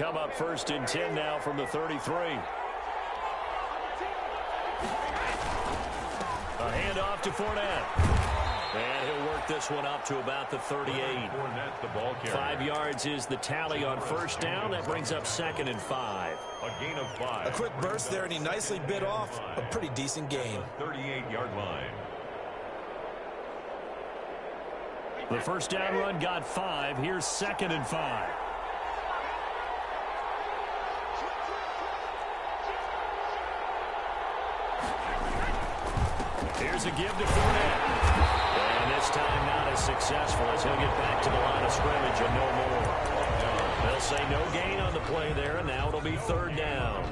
come up 1st and 10 now from the 33. A handoff to Fournette. And he'll work this one up to about the 38. 5 yards is the tally on 1st down. That brings up 2nd and 5. A gain of 5. A quick burst there, and he nicely bit off a pretty decent gain. 38-yard line. The 1st down run got 5. Here's 2nd and 5. Here's a give to Fournette. And this time not as successful as he'll get back to the line of scrimmage and no more. They'll say no gain on the play there, and now it'll be 3rd down.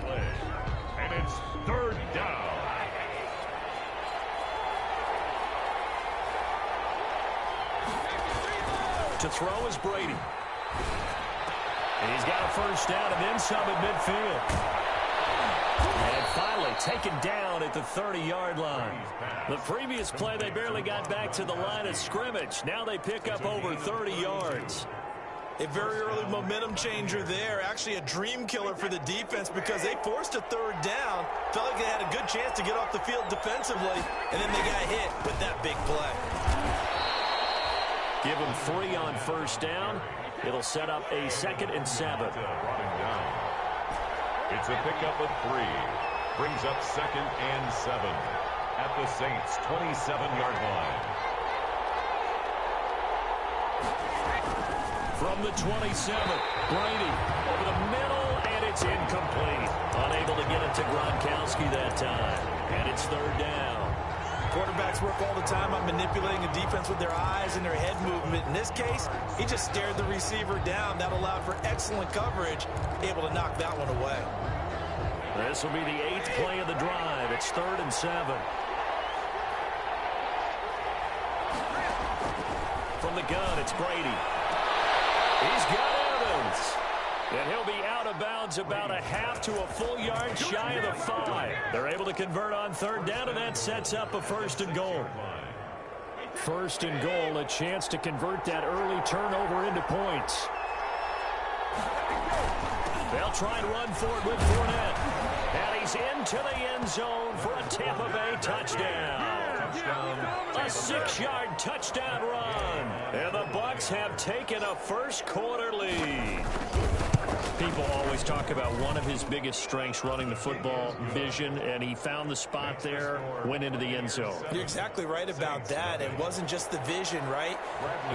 And it's 3rd down. To throw is Brady. And he's got a 1st down and then some at midfield. And finally taken down at the 30-yard line. The previous play, they barely got back to the line of scrimmage. Now they pick up over 30 yards. A very early momentum changer there. Actually a dream killer for the defense because they forced a 3rd down. Felt like they had a good chance to get off the field defensively. And then they got hit with that big play. Give them 3 on 1st down. It'll set up a 2nd and 7. It's a pickup of 3. Brings up 2nd and 7 at the Saints' 27-yard line. From the 27, Brady over the middle, and it's incomplete. Unable to get it to Gronkowski that time. And it's 3rd down. Quarterbacks work all the time on manipulating a defense with their eyes and their head movement. In this case, he just stared the receiver down. That allowed for excellent coverage, able to knock that one away. This will be the 8th play of the drive. It's 3rd and 7. From the gun, it's Brady. He's got Evans. And he'll be out of bounds about a half to a full yard shy of the 5. They're able to convert on 3rd down, and that sets up a 1st and goal. 1st and goal, a chance to convert that early turnover into points. They'll try and run for it with Fournette. And he's into the end zone for a Tampa Bay touchdown. A 6-yard touchdown run. And the Bucs have taken a 1st quarter lead. People always talk about one of his biggest strengths running the football, vision, and he found the spot there, went into the end zone. You're exactly right about that. It wasn't just the vision, right?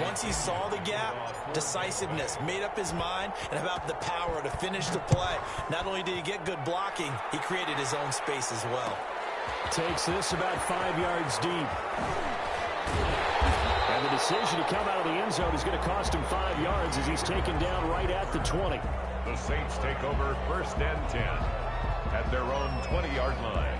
Once he saw the gap, decisiveness, made up his mind, and about the power to finish the play. Not only did he get good blocking, he created his own space as well. Takes this about 5 yards deep. And the decision to come out of the end zone is going to cost him 5 yards as he's taken down right at the 20. The Saints take over 1st and 10 at their own 20-yard line.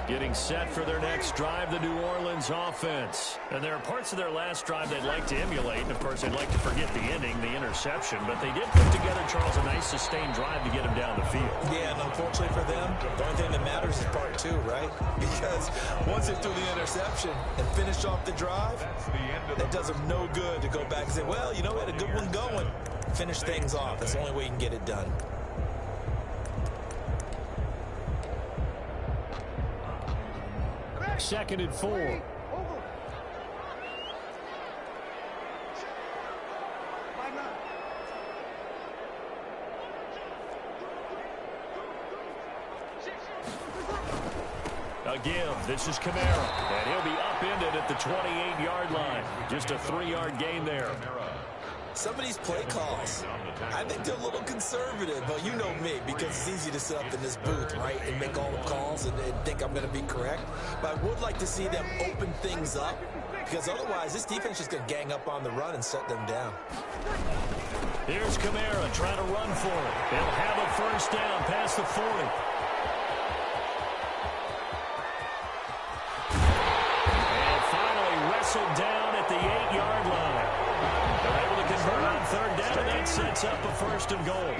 Getting set for their next drive, the New Orleans offense. And there are parts of their last drive they'd like to emulate. And, of course, they'd like to forget the inning, the interception. But they did put together, Charles, a nice sustained drive to get him down the field. Yeah, and unfortunately for them, the only thing that matters is part 2, right? Because once they threw the interception and finished off the drive, that does them no good to go back and say, well, you know, we had a good one going. Finish things off. That's the only way you can get it done. Second and 4. A give. This is Kamara. And he'll be upended at the 28-yard line. Just a 3-yard gain there. Some of these play calls, I think they're a little conservative, but you know me, because it's easy to sit up in this booth, right, and make all the calls and think I'm going to be correct. But I would like to see them open things up, because otherwise this defense is going to gang up on the run and shut them down. Here's Kamara trying to run for it. They'll have a 1st down past the 40. And finally wrestled down at the 8-yard line. They're able to convert on 3rd down, and that sets up a 1st and goal.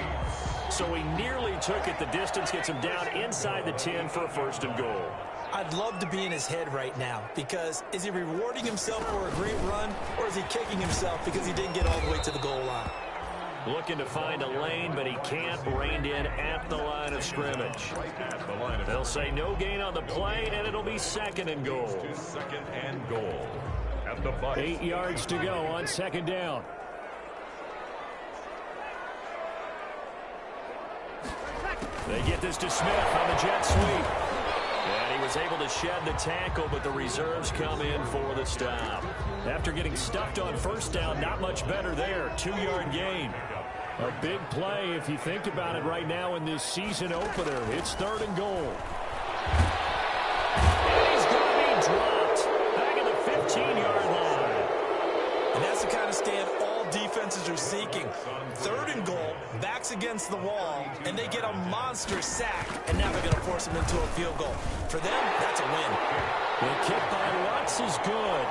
So he nearly took it the distance, gets him down inside the 10 for a 1st and goal. I'd love to be in his head right now, because is he rewarding himself for a great run, kicking himself because he didn't get all the way to the goal line. Looking to find a lane, but he can't rein in at the line of scrimmage. They'll say no gain on the play, and it'll be second and goal. Second and goal. At the Bucks. 8 yards to go on second down. They get this to Smith on the jet sweep. And he was able to shed the tackle, but the reserves come in for the stop. After getting stuffed on first down, not much better there. 2-yard gain. A big play if you think about it right now in this season opener. It's third and goal. And he's going to be dropped back at the 15-yard line. And that's the kind of stand all defenses are seeking. Third and goal, backs against the wall, and they get a monster sack, and now they're going to force them into a field goal. For them, that's a win. The kick by Lutz is good.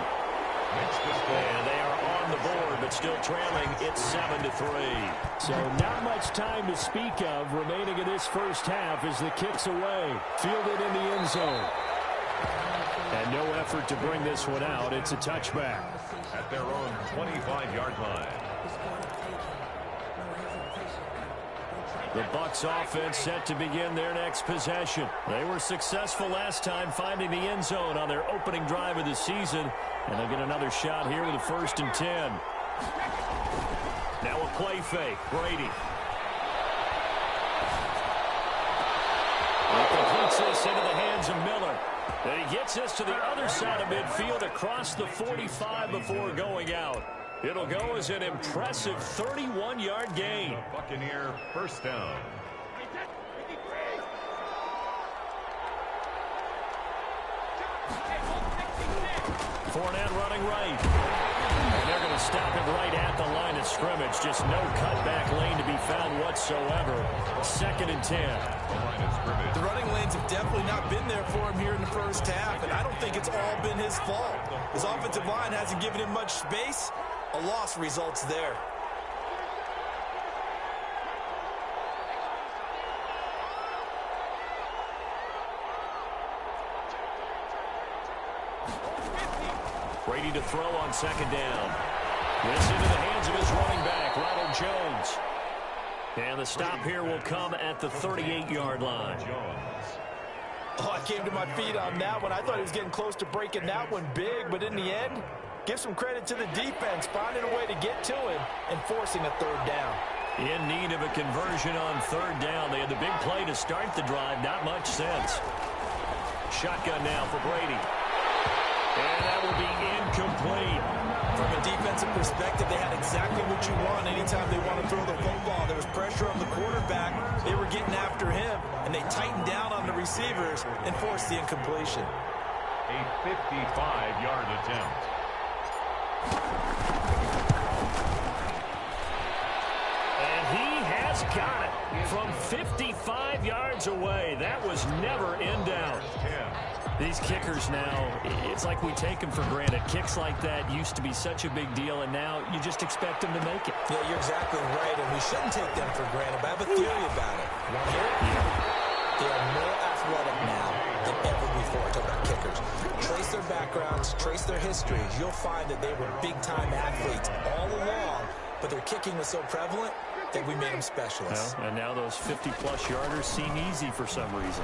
And they are on the board, but still trailing. It's 7-3. So not much time to speak of remaining in this first half as the kick's away. Fielded in the end zone. And no effort to bring this one out. It's a touchback. At their own 25-yard line. The Bucs offense set to begin their next possession. They were successful last time finding the end zone on their opening drive of the season. And they'll get another shot here with a 1st and 10. Now a play fake. Brady. He completes this into the hands of Miller. And he gets this to the other side of midfield across the 45 before going out. It'll go as an impressive 31-yard gain. Buccaneer first down. Fournette running right. And they're going to stop him right at the line of scrimmage. Just no cutback lane to be found whatsoever. 2nd and 10. The running lanes have definitely not been there for him here in the first half, and I don't think it's all been his fault. His offensive line hasn't given him much space. A loss results there. Brady to throw on 2nd down. This into the hands of his running back, Ronald Jones. And the stop here will come at the 38-yard line. Oh, I came to my feet on that one. I thought he was getting close to breaking that one big, but in the end, give some credit to the defense, finding a way to get to him and forcing a 3rd down. In need of a conversion on 3rd down. They had the big play to start the drive. Not much sense. Shotgun now for Brady. And that will be incomplete. From a defensive perspective, they had exactly what you want anytime they want to throw the football. There was pressure on the quarterback. They were getting after him, and they tightened down on the receivers and forced the incompletion. A 55-yard attempt. And he has got it from 55 yards away. That was never in doubt. These kickers now, it's like we take them for granted. Kicks like that used to be such a big deal, and now you just expect them to make it. Yeah, you're exactly right, and we shouldn't take them for granted, but I have a theory about it. You want to hear it? Yeah. They are more athletic now than ever before. I'm talking about kickers. Trace their backgrounds, trace their histories. You'll find that they were big-time athletes all along, but their kicking was so prevalent that we made them specialists. Well, and now those 50-plus yarders seem easy for some reason.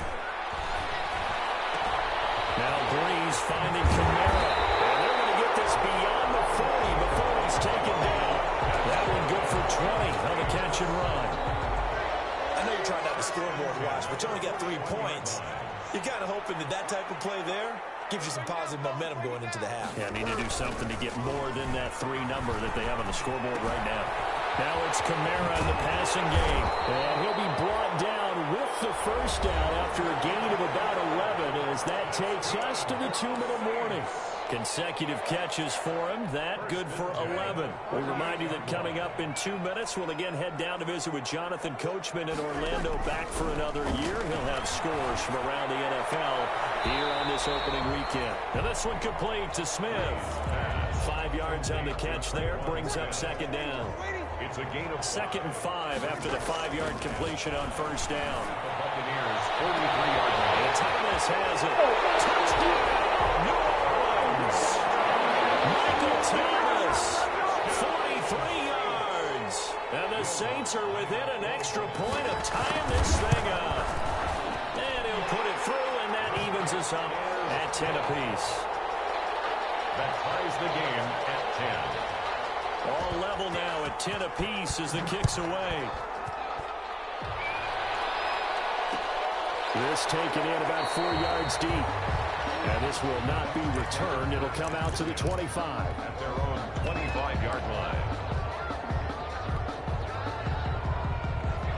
Now Breeze finding Kamara. And they're going to get this beyond the 40 before he's taken down. That one good for 20 on the catch and run. I know you're trying not to scoreboard watch, but you only got 3 points. You're kind of hoping that that type of play there gives you some positive momentum going into the half. Yeah, need to do something to get more than that 3 number that they have on the scoreboard right now. Now it's Kamara in the passing game. And he'll be brought down with the first down after a gain of about 11 as that takes us to the 2-minute warning. Consecutive catches for him. That good for 11. We remind you that coming up in 2 minutes, we'll again head down to visit with Jonathan Coachman in Orlando, back for another year. He'll have scores from around the NFL here on this opening weekend. Now this one complete to Smith. 5 yards on the catch there. Brings up 2nd down. It's a gain of 2nd and 5 after the 5-yard completion on first down. the Buccaneers 43-yard line. And Thomas has it. Touchdown, New Orleans. Michael Thomas Eagles are within an extra point of tying this thing up. And he'll put it through, and that evens us up at 10 apiece. That ties the game at 10. All level now at 10 apiece as the kick's away. This taken in about 4 yards deep. And this will not be returned. It'll come out to the 25. At their own 25-yard line.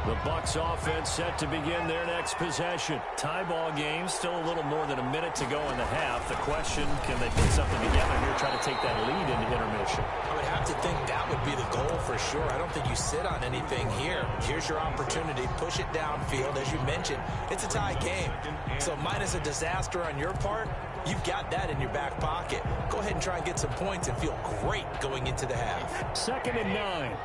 The Bucs offense set to begin their next possession. Tie ball game, still a little more than a minute to go in the half. The question, can they put something together here, try to take that lead into intermission? I would have to think that would be the goal for sure. I don't think you sit on anything here. Here's your opportunity. Push it downfield. As you mentioned, it's a tie game. So minus a disaster on your part, you've got that in your back pocket. Go ahead and try and get some points and feel great going into the half. 2nd and 9.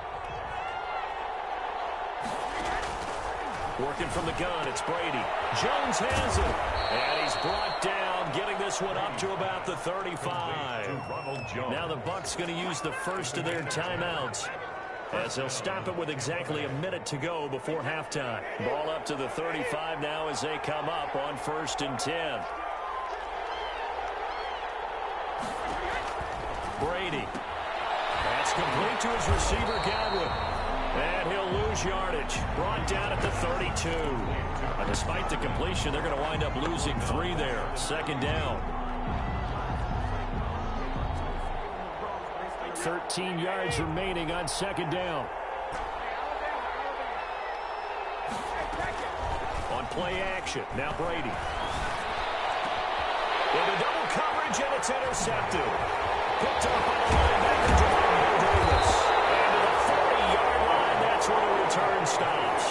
Working from the gun, it's Brady. Jones has it. And he's brought down, getting this one up to about the 35. Now the Bucs going to use the first of their timeouts, as they'll stop it with exactly a minute to go before halftime. Ball up to the 35 now as they come up on 1st and 10. Brady. That's complete to his receiver, Godwin. And he'll lose yardage. Brought down at the 32. Despite the completion, they're going to wind up losing 3 there. 2nd down. 13 yards remaining on 2nd down. On play action. Now Brady. Into double coverage, and it's intercepted. Picked up by the linebacker, Davis. And to the 40-yard line, that's where the return stops.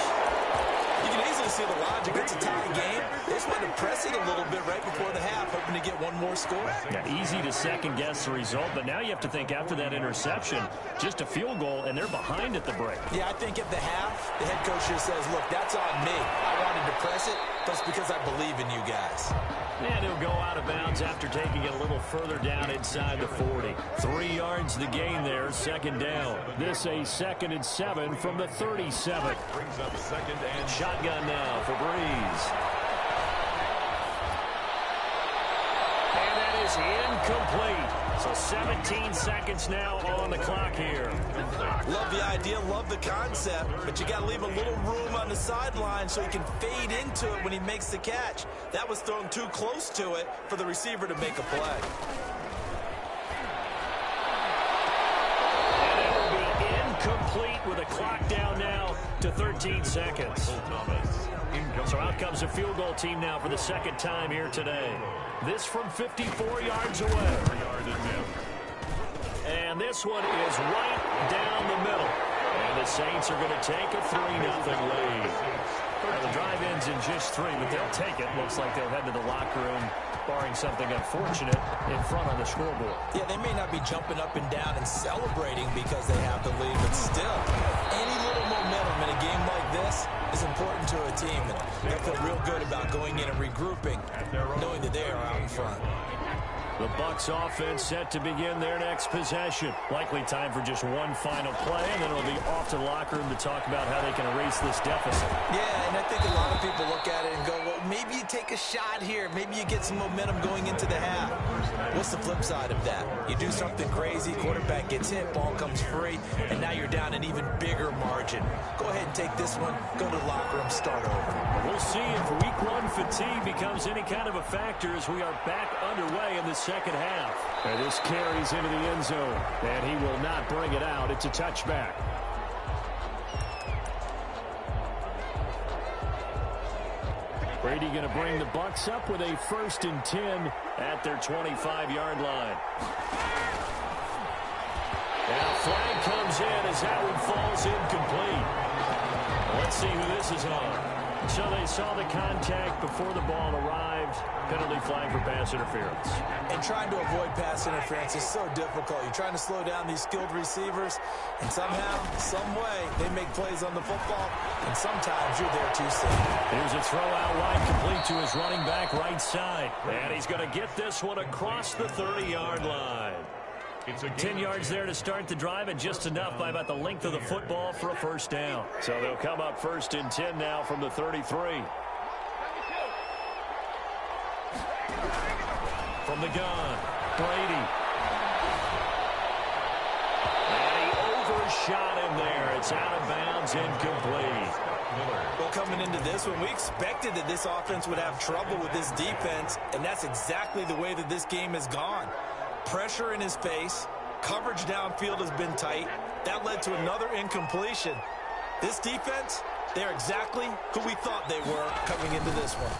You can easily see the logic. It's a tie game. They just wanted to press it a little bit right before the half, hoping to get one more score. Yeah, easy to second-guess the result, but now you have to think after that interception, just a field goal, and they're behind at the break. Yeah, I think at the half, the head coach just says, look, that's on me. I wanted to press it, but it's because I believe in you guys. And he'll go out of bounds after taking it a little further down inside the 40. 3 yards the gain there, 2nd down. This a 2nd and 7 from the 37. Brings up 2nd and Shotgun now for Breeze. And that is incomplete. So 17 seconds now on the clock here. Love the idea, love the concept, but you got to leave a little room on the sideline so he can fade into it when he makes the catch. That was thrown too close to it for the receiver to make a play. And it will be incomplete with a clock down now to 13 seconds. So out comes a field goal team now for the 2nd time here today. This from 54 yards away. And this one is right down the middle. And the Saints are going to take a 3-0 lead. Well, the drive ends in just 3, but they'll take it. Looks like they'll head to the locker room, barring something unfortunate, in front on the scoreboard. Yeah, they may not be jumping up and down and celebrating because they have the lead, but still, any little momentum in a game like this is important to a team. And they feel real good about going in and regrouping, knowing that they are out in front. The Bucs offense set to begin their next possession. Likely time for just one final play, and then it'll be off to the locker room to talk about how they can erase this deficit. Yeah, and I think a lot of people look at it and go, well, maybe you take a shot here. Maybe you get some momentum going into the half. What's the flip side of that? You do something crazy, quarterback gets hit, ball comes free, and now you're down an even bigger margin. Go ahead and take this one, go to the locker room, start over. We'll see if week 1 fatigue becomes any kind of a factor as we are back underway in the 2nd half. And this carries into the end zone, and he will not bring it out. It's a touchback. Brady going to bring the Bucs up with a 1st and 10 at their 25-yard line. And a flag comes in as that one falls incomplete. Let's see who this is on. So they saw the contact before the ball arrived. Penalty flag for pass interference. And trying to avoid pass interference is so difficult. You're trying to slow down these skilled receivers, and somehow, some way, they make plays on the football, and sometimes you're there too soon. Here's a throw out wide, complete to his running back right side. And he's going to get this one across the 30-yard line. It's a 10 yards there to start the drive, and just enough by about the length of the football for a first down. So they'll come up 1st and 10 now from the 33. From the gun, Brady. And he overshot him there. It's out of bounds, incomplete. Well, coming into this one, we expected that this offense would have trouble with this defense, and that's exactly the way that this game has gone. Pressure in his face, coverage downfield has been tight. That led to another incompletion. This defense, they're exactly who we thought they were coming into this one.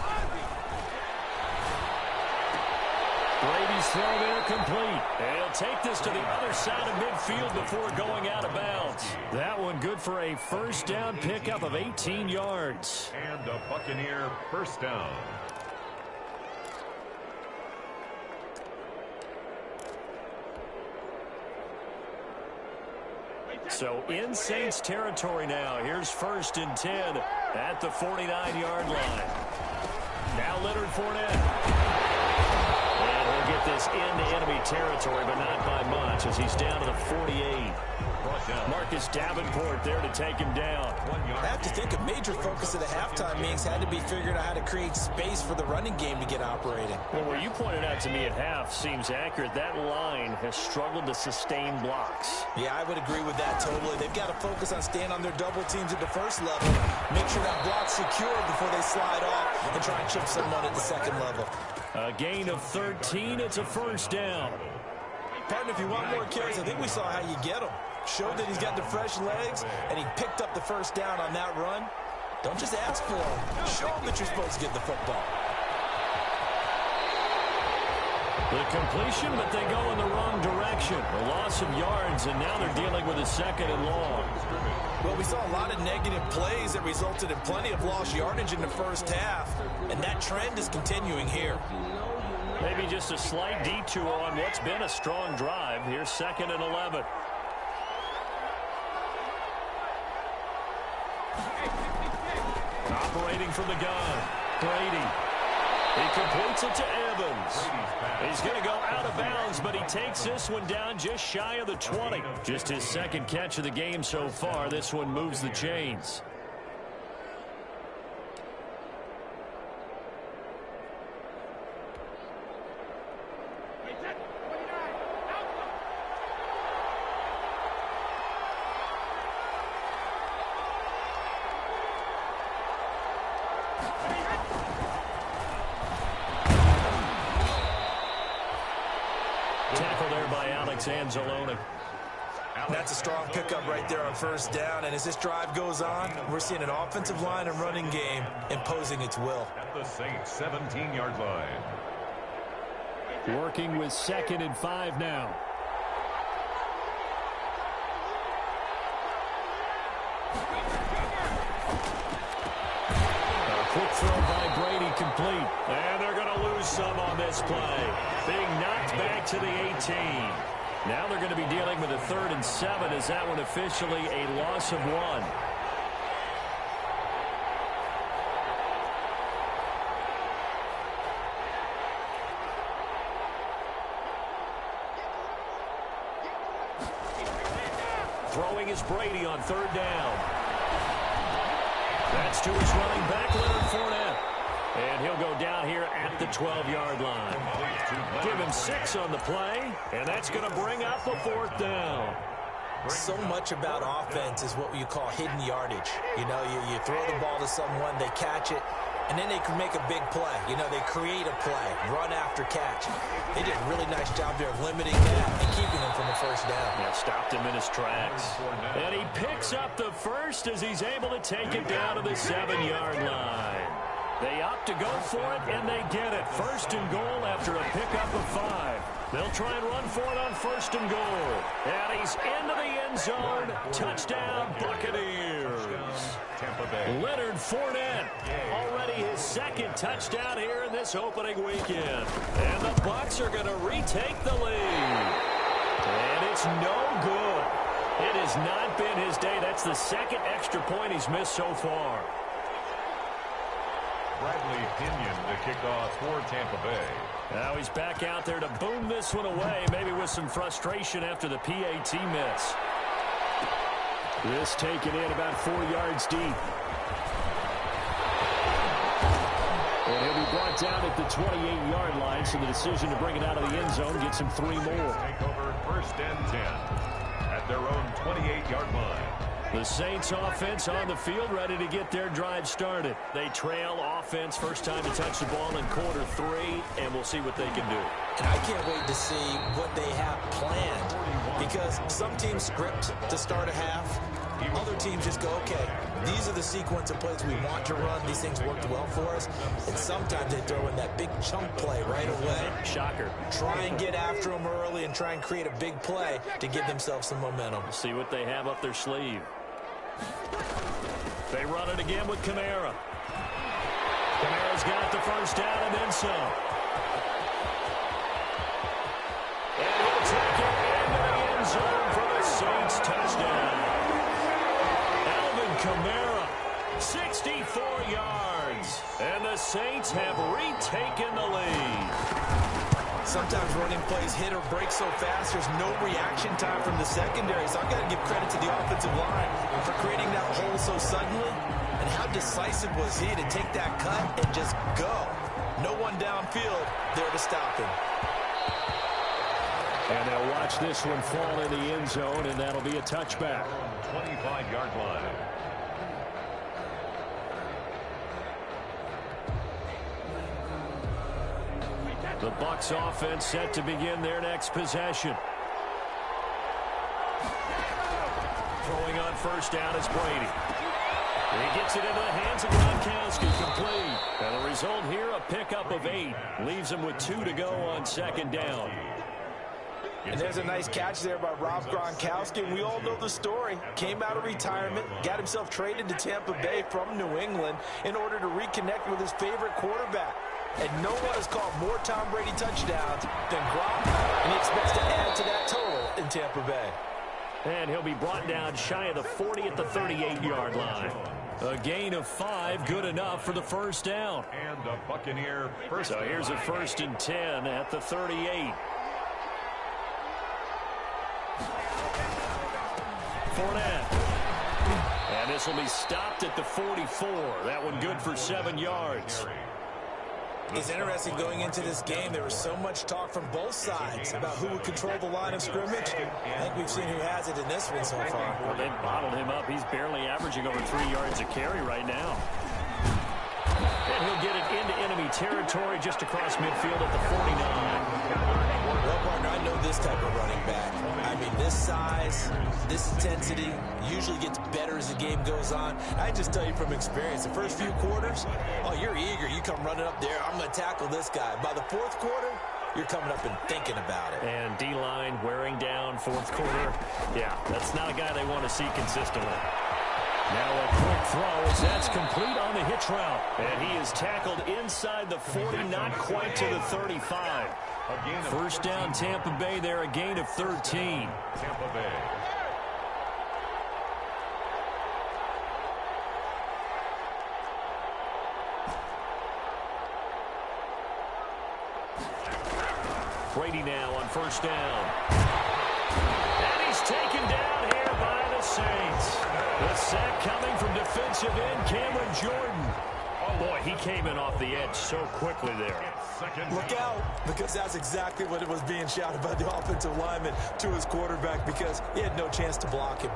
Brady's throw there complete. And he'll take this to the other side of midfield before going out of bounds. That one good for a first down pickup of 18 yards. And a Buccaneer first down. So in Saints territory now. Here's 1st and 10 at the 49-yard line. Now Leonard Fournette. And he'll get this into enemy territory, but not by much as he's down to the 48. Marcus Davenport there to take him down. I have to think a major focus of the halftime meetings had to be figuring out how to create space for the running game to get operating. Well, where you pointed out to me at half seems accurate. That line has struggled to sustain blocks. Yeah, I would agree with that totally. They've got to focus on staying on their double teams at the first level, make sure that block's secure before they slide off and try and chip someone at the second level. A gain of 13. It's a first down. Partner, if you want more carries, I think we saw how you get them. Showed that he's got the fresh legs, and he picked up the first down on that run. Don't just ask for him. Show him that you're supposed to get the football. The completion, but they go in the wrong direction. A loss of yards, and now they're dealing with a 2nd and long. Well, we saw a lot of negative plays that resulted in plenty of lost yardage in the first half, and that trend is continuing here. Maybe just a slight detour on what's been a strong drive. Here's 2nd and 11. Operating from the gun, Brady. He completes it to Evans. He's going to go out of bounds, but he takes this one down just shy of the 20. Just his 2nd catch of the game so far. This one moves the chains. Tackle there by Alex Anzalone. That's a strong pickup right there on first down. And as this drive goes on, we're seeing an offensive line and running game imposing its will. At the Saints 17-yard line. Working with 2nd and 5 now. Quick throw by Brady complete. And they're going to lose some on this play. Being knocked back to the 18. Now they're going to be dealing with a 3rd and 7 as that one officially a loss of 1. Throwing is Brady on 3rd down. That's to his running back, Leonard Fournette. And he'll go down here at the 12-yard line. Give him 6 on the play, and that's going to bring up a 4th down. So much about offense is what you call hidden yardage. You know, you throw the ball to someone, they catch it, and then they can make a big play. You know, they create a play, run after catch. They did a really nice job there of limiting that and keeping him from the first down. Yeah, stopped him in his tracks. And he picks up the first as he's able to take it down to the 7-yard line. They opt to go for it, and they get it. 1st and goal after a pickup of 5. They'll try and run for it on 1st and goal. And he's into the end zone. Touchdown, Buccaneers. Leonard Fournette, already his 2nd touchdown here in this opening weekend. And the Bucs are going to retake the lead. And it's no good. It has not been his day. That's the 2nd extra point he's missed so far. Bradley Pinion to kick off for Tampa Bay. Now he's back out there to boom this one away, maybe with some frustration after the PAT miss. This taken in about 4 yards deep. And he'll be brought down at the 28-yard line, so the decision to bring it out of the end zone gets him 3 more. Take over 1st and 10 at their own 28-yard line. The Saints offense on the field, ready to get their drive started. They trail offense, first time to touch the ball in quarter 3, and we'll see what they can do. And I can't wait to see what they have planned, because some teams script to start a half. Other teams just go, okay, these are the sequence of plays we want to run. These things worked well for us. And sometimes they throw in that big chunk play right away. Shocker. Try and get after them early and try and create a big play to give themselves some momentum. See what they have up their sleeve. They run it again with Kamara. Kamara's got the first down and then some. And he'll take it into the end zone for the Saints touchdown. Kamara, 64 yards, and the Saints have retaken the lead. Sometimes running plays hit or break so fast, there's no reaction time from the secondary, so I've got to give credit to the offensive line for creating that hole so suddenly, and how decisive was he to take that cut and just go. No one downfield there to stop him. And they'll watch this one fall in the end zone, and that'll be a touchback. 25-yard line. The Bucs offense set to begin their next possession. Throwing on first down is Brady. He gets it into the hands of Gronkowski, complete. And the result here, a pickup of 8. Leaves him with 2 to go on second down. And there's a nice catch there by Rob Gronkowski, and we all know the story. Came out of retirement, got himself traded to Tampa Bay from New England in order to reconnect with his favorite quarterback. And no one has caught more Tom Brady touchdowns than Gronk, and he expects to add to that total in Tampa Bay. And he'll be brought down shy of the 40 at the 38-yard line. A gain of 5, good enough for the first down. And the Buccaneer first. So here's a 1st and 10 at the 38. Fournette. And this will be stopped at the 44. That one good for 7 yards. It's interesting going into this game. There was so much talk from both sides about who would control the line of scrimmage. I think we've seen who has it in this one so far. Well, they've bottled him up. He's barely averaging over 3 yards a carry right now. And he'll get it into enemy territory just across midfield at the 49. Well, partner, I know this type of running back. I mean, this size, this intensity usually gets better as the game goes on. I just tell you from experience, the first few quarters, oh, you're eager. You come running up there, I'm going to tackle this guy. By the 4th quarter, you're coming up and thinking about it. And D-line wearing down 4th quarter. Yeah, that's not a guy they want to see consistently. Now a quick throw as that's complete on the hitch route. And he is tackled inside the 40, not quite to the 35. First down Tampa Bay there, a gain of 13. Tampa Bay. Brady now on first down. And he's taken down here by the Saints. The sack coming from defensive end Cameron Jordan. Oh, boy, he came in off the edge so quickly there. Look out, because that's exactly what it was being shouted by the offensive lineman to his quarterback, because he had no chance to block him.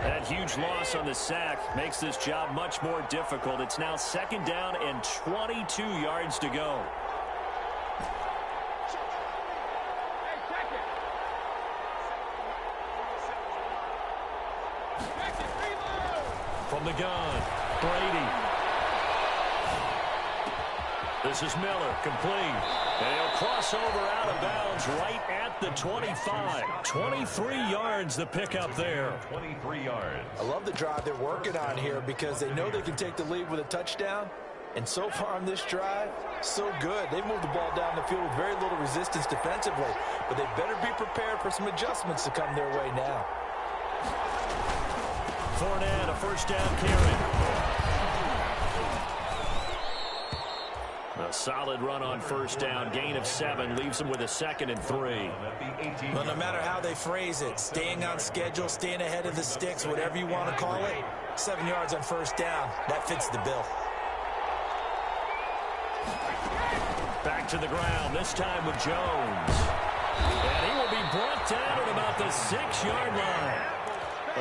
That huge loss on the sack makes this job much more difficult. It's now 2nd down and 22 yards to go. From the gun, Brady. This is Miller, complete. And he'll cross over out of bounds right at the 25. 23 yards the pickup there. 23 yards. I love the drive they're working on here because they know they can take the lead with a touchdown. And so far on this drive, so good. They moved the ball down the field with very little resistance defensively. But they better be prepared for some adjustments to come their way now. Fournette, a first down carry. A solid run on first down. Gain of 7 leaves them with a 2nd and 3. Well, no matter how they phrase it, staying on schedule, staying ahead of the sticks, whatever you want to call it, 7 yards on first down, that fits the bill. Back to the ground, this time with Jones. And he will be brought down at about the 6-yard line.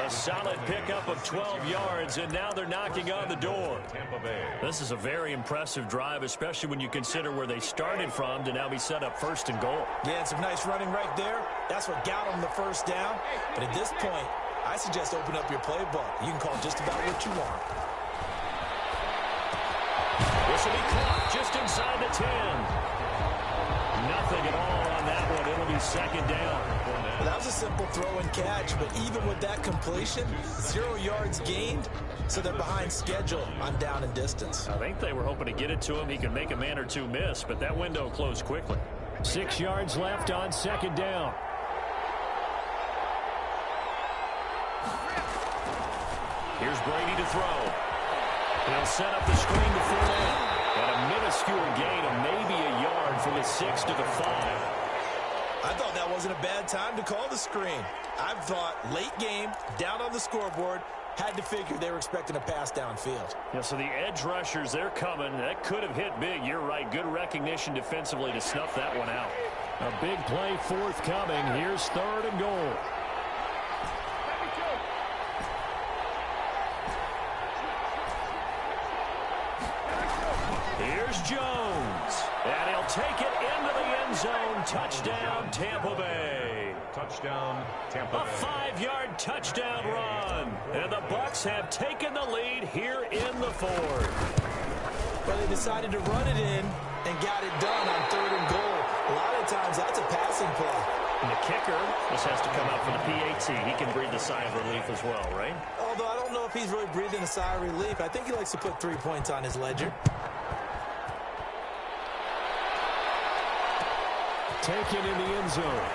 A solid pickup of 12 yards, and now they're knocking on the door. This is a very impressive drive, especially when you consider where they started from to now be set up 1st and goal. Yeah, and some nice running right there. That's what got them the first down. But at this point, I suggest open up your playbook. You can call just about what you want. This will be caught just inside the 10. Nothing at all on that one. It'll be 2nd down. Well, that was a simple throw and catch, but even with that completion, 0 yards gained, so they're behind schedule on down and distance. I think they were hoping to get it to him. He could make a man or two miss, but that window closed quickly. 6 yards left on 2nd down. Here's Brady to throw. He'll set up the screen to Fournette. And a minuscule gain of maybe a yard from the 6 to the 5. I thought that wasn't a bad time to call the screen. I thought late game, down on the scoreboard, had to figure they were expecting a pass downfield. Yeah, so the edge rushers, they're coming. That could have hit big. You're right. Good recognition defensively to snuff that one out. A big play forthcoming. Here's 3rd and goal. Here's Jones. And he'll take it into the end zone. Touchdown, Tampa Bay. Touchdown, Tampa Bay. A 5-yard touchdown run. And the Bucs have taken the lead here in the 4th. But they decided to run it in and got it done on 3rd and goal. A lot of times that's a passing play. And the kicker, this has to come out for the PAT. He can breathe a sigh of relief as well, right? Although I don't know if he's really breathing a sigh of relief. I think he likes to put 3 points on his ledger. Taken in the end zone.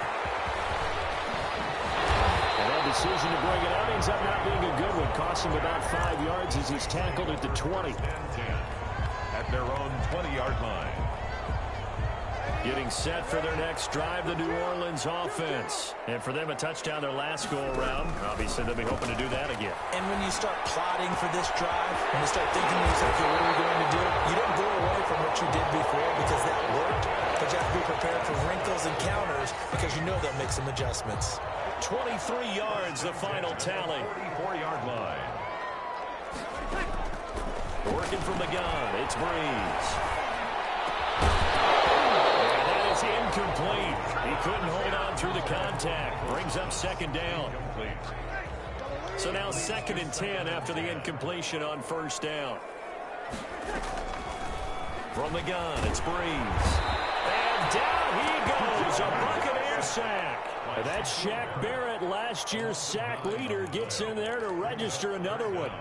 And that decision to bring it out ends up not being a good one. Costs him about 5 yards as he's tackled at the 20. At their own 20-yard line. Getting set for their next drive, the New Orleans offense. And for them, a touchdown their last go-around. Obviously, they'll be hoping to do that again. And when you start plotting for this drive, when you start thinking to yourself, okay, what are we going to do? You don't go away from what you did before because that worked. But you have to be prepared for wrinkles and counters because you know they'll make some adjustments. 23 yards, the final tally. 44-yard line. Working from the gun, it's Breeze. Incomplete. He couldn't hold on through the contact. Brings up 2nd down. So now 2nd and 10 after the incompletion on 1st down. From the gun, it's Breeze. And down he goes. A Buccaneer sack. That's Shaq Barrett, last year's sack leader, gets in there to register another one.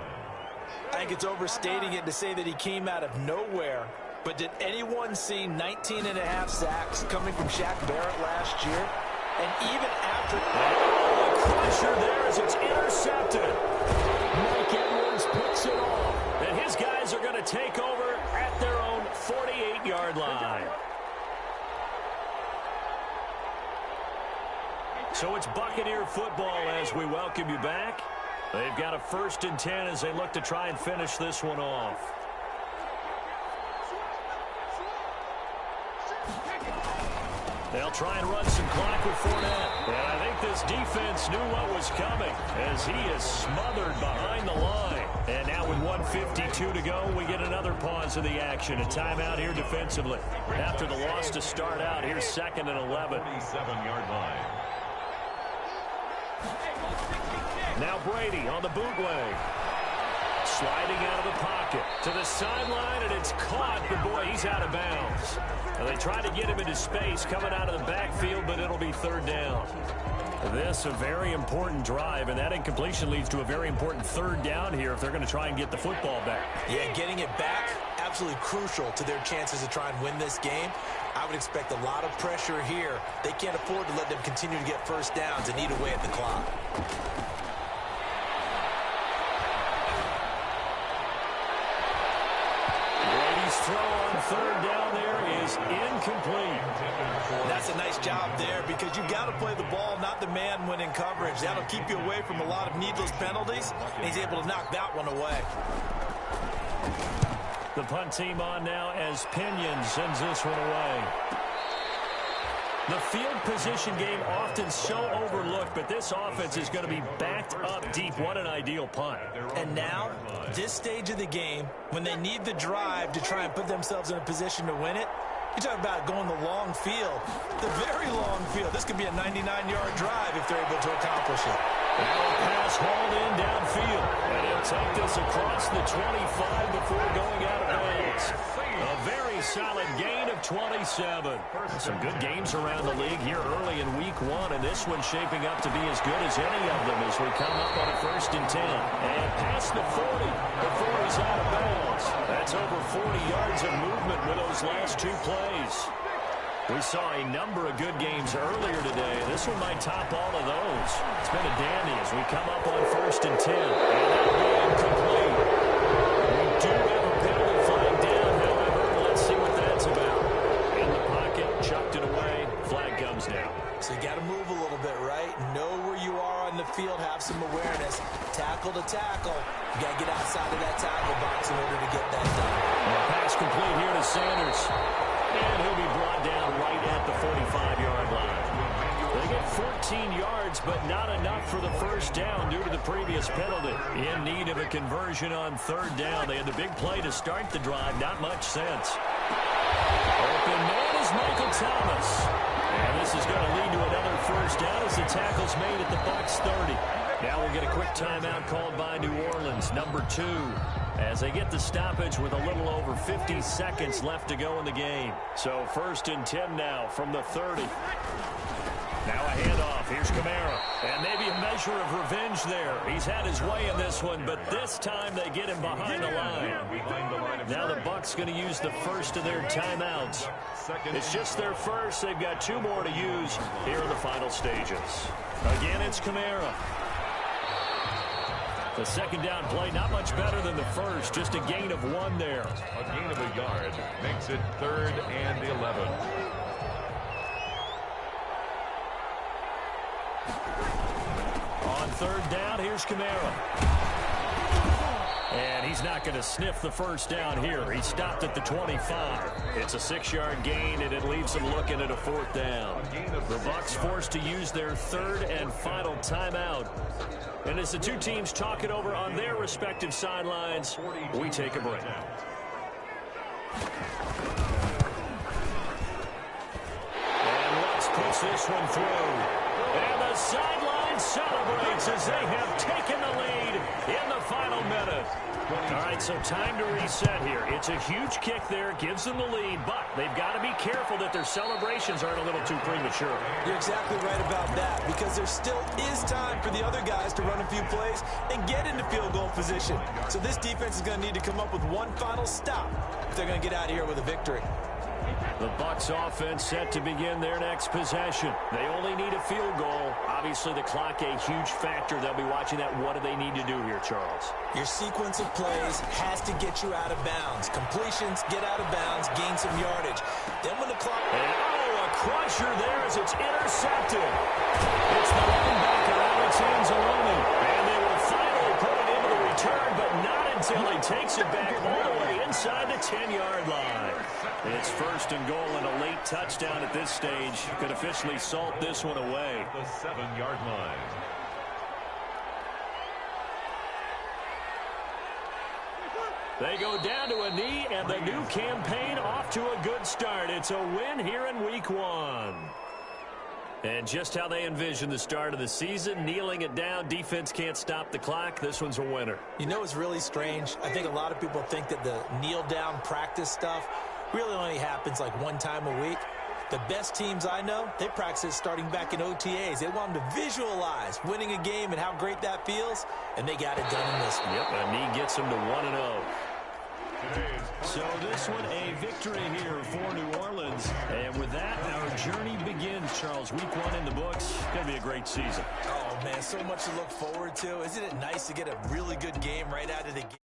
I think it's overstating it to say that he came out of nowhere. But did anyone see 19.5 sacks coming from Shaq Barrett last year? And even after... Oh, a crusher there as it's intercepted. Mike Edwards picks it off. And his guys are going to take over at their own 48-yard line. So it's Buccaneer football as we welcome you back. They've got a 1st and 10 as they look to try and finish this one off. They'll try and run some clock with Fournette. And I think this defense knew what was coming as he is smothered behind the line. And now with 1:52 to go, we get another pause of the action. A timeout here defensively. After the loss to start out, here's 2nd and 11. 47-yard line. Now Brady on the bootleg. Sliding out of the pocket to the sideline, and it's caught, but boy, he's out of bounds. And they try to get him into space coming out of the backfield, but it'll be 3rd down. This a very important drive, and that incompletion leads to a very important 3rd down here if they're going to try and get the football back. Yeah, getting it back, absolutely crucial to their chances to try and win this game. I would expect a lot of pressure here. They can't afford to let them continue to get 1st downs and eat away at the clock. Throw on third down there is incomplete. That's a nice job there because you got to play the ball, not the man when in coverage. That'll keep you away from a lot of needless penalties, and he's able to knock that one away. The punt team on now as Pinion sends this one away. The field position game often so overlooked, but this offense is going to be backed up deep. What an ideal punt. And now, this stage of the game, when they need the drive to try and put themselves in a position to win it, you talk about going the long field, the very long field. This could be a 99-yard drive if they're able to accomplish it. Now a pass hauled in downfield, and he'll take this across the 25 before going out of bounds. A very solid gain of 27. Some good games around the league here early in week one, and this one's shaping up to be as good as any of them as we come up on a 1st and 10. And past the 40 before he's out of bounds. That's over 40 yards of movement with those last two plays. We saw a number of good games earlier today. This one might top all of those. It's been a dandy as we come up on 1st and 10. And that'll be incomplete. We do have a penalty flag down, however. Let's see what that's about. In the pocket, chucked it away. Flag comes down. So you got to move a little bit, right? Know where you are on the field. Have some awareness. Tackle to tackle. You got to get outside of that tackle box in order to get that done. Pass complete here to Sanders. And he'll be brought down right at the 45-yard line. They get 14 yards, but not enough for the first down due to the previous penalty. In need of a conversion on 3rd down. They had the big play to start the drive. Not much sense. Open man is Michael Thomas. And this is going to lead to another first down as the tackle's made at the Bucs 30. Now we'll get a quick timeout called by New Orleans, number 2. As they get the stoppage with a little over 50 seconds left to go in the game. So 1st and 10 now from the 30. Now a handoff. Here's Kamara. And maybe a measure of revenge there. He's had his way in this one, but this time they get him behind the line. Now the Bucs going to use the first of their timeouts. It's just their first. They've got 2 more to use here in the final stages. Again, it's Kamara. The 2nd down play, not much better than the first. Just a gain of 1 there. A gain of a yard makes it 3rd and 11. On 3rd down, here's Kamara. And he's not going to sniff the first down here. He stopped at the 25. It's a 6-yard gain, and it leaves him looking at a 4th down. The Bucs forced to use their 3rd and final timeout. And as the two teams talk it over on their respective sidelines, we take a break. And let's push this one through. And the sideline celebrates as they have taken the lead in the final minute. All right, so time to reset here. It's a huge kick there, gives them the lead, but they've got to be careful that their celebrations aren't a little too premature. You're exactly right about that because there still is time for the other guys to run a few plays and get into field goal position. So this defense is going to need to come up with one final stop if they're going to get out of here with a victory. The Bucs offense set to begin their next possession. They only need a field goal. Obviously, the clock a huge factor. They'll be watching that. What do they need to do here, Charles? Your sequence of plays has to get you out of bounds. Completions, get out of bounds, gain some yardage. Then when the clock... And, a crusher there as it's intercepted. It's the linebacker, Alex Anzalone. And they will finally put it into the return, but not until he takes it back all the way inside the 10-yard line. It's 1st and goal and a late touchdown at this stage. Could officially salt this one away. The 7-yard line. They go down to a knee, and the new campaign off to a good start. It's a win here in week 1. And just how they envision the start of the season, kneeling it down, defense can't stop the clock. This one's a winner. You know what's really strange? I think a lot of people think that the kneel-down practice stuff really only happens like 1 time a week. The best teams I know, they practice it starting back in OTAs. They want them to visualize winning a game and how great that feels, and they got it done in this one. Yep, a knee gets them to 1-0. So this one a victory here for New Orleans. And with that, our journey begins, Charles. Week 1 in the books. Going to be a great season. Oh, man, so much to look forward to. Isn't it nice to get a really good game right out of the gate?